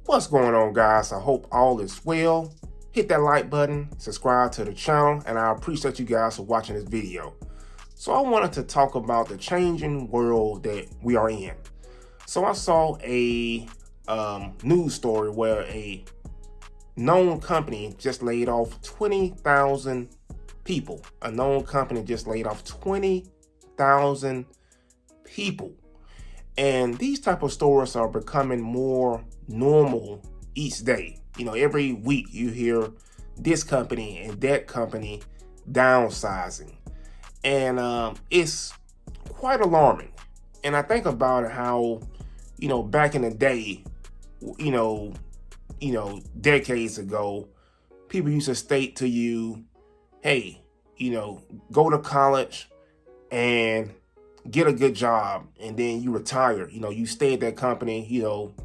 What's going on, guys? I hope all is well. Hit that like button, subscribe to the channel, and I appreciate you guys for watching this video. So I wanted to talk about the changing world that we are in. So I saw a news story where a known company just laid off 20,000 people. A known company just laid off 20,000 people. And these type of stories are becoming more normal each day. Every week you hear this company and that company downsizing. And it's quite alarming. And I think about how, back in the day, decades ago, people used to state to you, hey, go to college and get a good job, and then you retire. You stay at that company,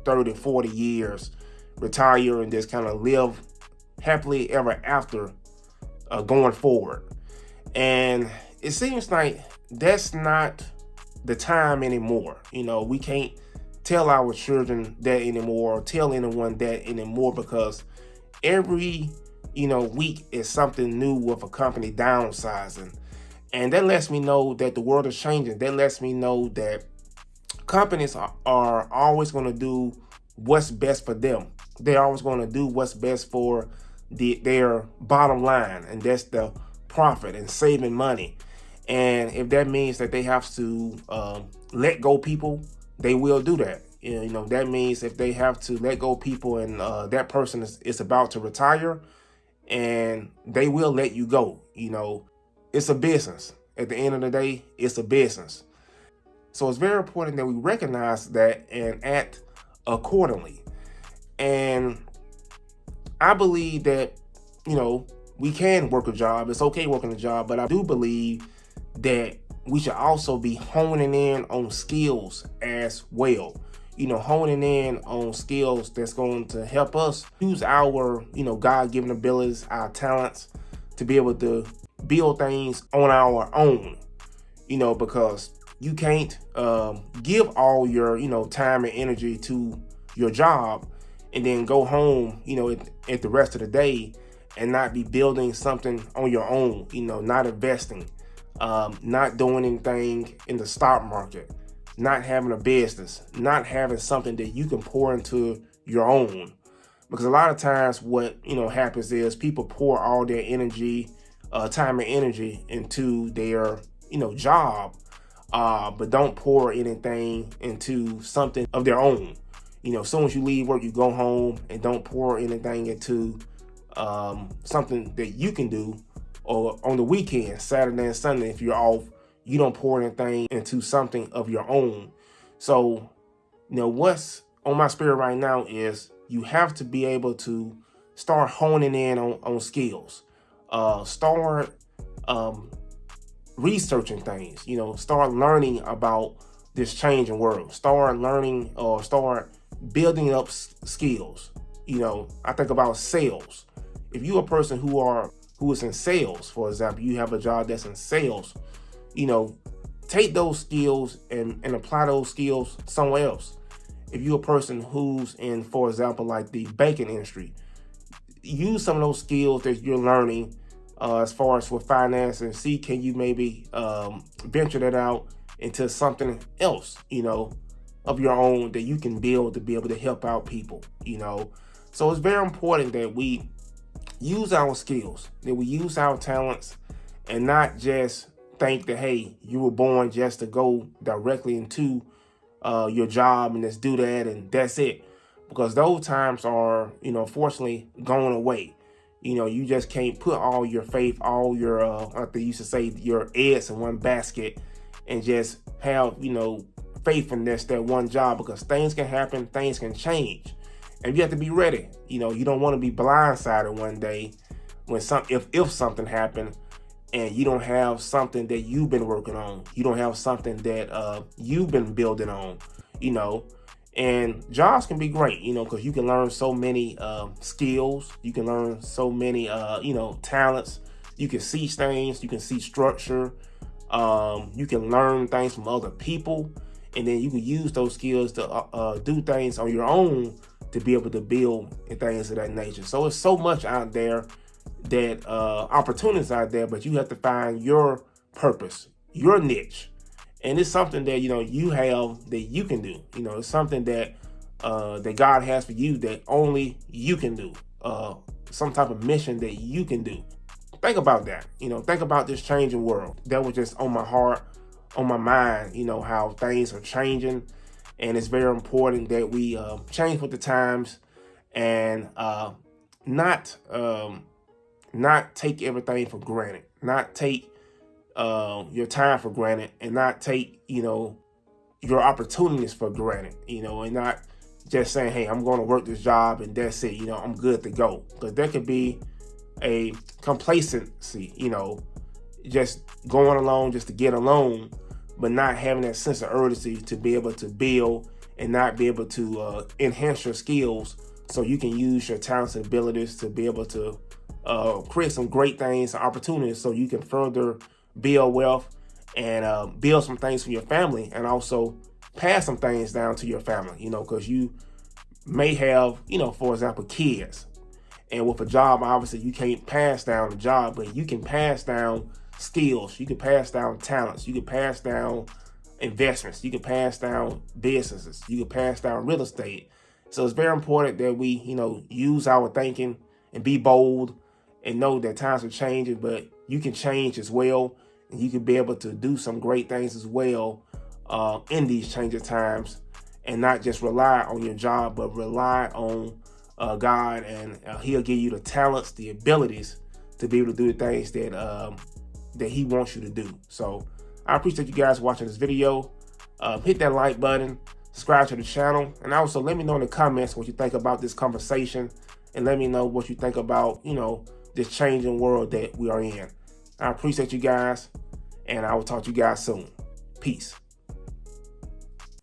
30, 40 years, retire, and just kind of live happily ever after going forward. And it seems like that's not the time anymore. We can't tell our children that anymore, or tell anyone that anymore, because every, week is something new with a company downsizing. And that lets me know that the world is changing. That lets me know that companies are always going to do what's best for them. They're always going to do what's best for their bottom line, and that's the profit and saving money. And if that means that they have to let go people, they will do that. That means if they have to let go people and that person is about to retire, and they will let you go. It's a business. At the end of the day, it's a business. So it's very important that we recognize that and act accordingly. And I believe that, we can work a job. It's okay working a job, but I do believe that we should also be honing in on skills as well. Honing in on skills that's going to help us use our, God-given abilities, our talents, to be able to build things on our own, because you can't give all your, time and energy to your job and then go home, at the rest of the day and not be building something on your own, not investing, not doing anything in the stock market, not having a business, not having something that you can pour into your own. Because a lot of times what, happens is people pour all their energy, time and energy into their, job, but don't pour anything into something of their own. As soon as you leave work, you go home and don't pour anything into something that you can do. Or on the weekend, Saturday and Sunday, if you're off, you don't pour anything into something of your own. So, what's on my spirit right now is you have to be able to start honing in on skills. Start researching things, start learning about this changing world. Start learning or start building up skills. I think about sales. If you're a person who is in sales, for example, you have a job that's in sales, take those skills and apply those skills somewhere else. If you're a person who's in, for example, like the banking industry, use some of those skills that you're learning as far as with finance, and see, can you maybe venture that out into something else, of your own that you can build to be able to help out people, So it's very important that we use our skills, that we use our talents, and not just think that, hey, you were born just to go directly into your job and just do that and that's it. Because those times are, fortunately going away. You just can't put all your faith, all your, like they used to say, your eggs in one basket and just have, faith in that one job, because things can happen, things can change. And you have to be ready. You don't want to be blindsided one day when if something happened and you don't have something that you've been working on. You don't have something that you've been building on, And jobs can be great, because you can learn so many skills. You can learn so many, talents. You can see things. You can see structure. You can learn things from other people. And then you can use those skills to do things on your own to be able to build and things of that nature. So it's so much out there, that opportunities out there, but you have to find your purpose, your niche. And it's something that, you have that you can do. It's something that that God has for you that only you can do. Some type of mission that you can do. Think about that. Think about this changing world. That was just on my heart, on my mind, how things are changing. And it's very important that we change with the times, and not take everything for granted, not take your time for granted, and not take, your opportunities for granted, and not just saying, hey, I'm going to work this job and that's it, I'm good to go. Because there could be a complacency, just going along just to get along, but not having that sense of urgency to be able to build and not be able to enhance your skills so you can use your talents and abilities to be able to create some great things, opportunities, so you can further build wealth and build some things for your family, and also pass some things down to your family, because you may have, for example, kids. And with a job, obviously, you can't pass down the job, but you can pass down skills. You can pass down talents. You can pass down investments. You can pass down businesses. You can pass down real estate. So it's very important that we, use our thinking and be bold and know that times are changing, but you can change as well. And you can be able to do some great things as well in these changing times, and not just rely on your job, but rely on God, and He'll give you the talents, the abilities to be able to do the things that He wants you to do. So I appreciate you guys watching this video. Hit that like button, subscribe to the channel, and also let me know in the comments what you think about this conversation, and let me know what you think about, this changing world that we are in. I appreciate you guys, and I will talk to you guys soon. Peace.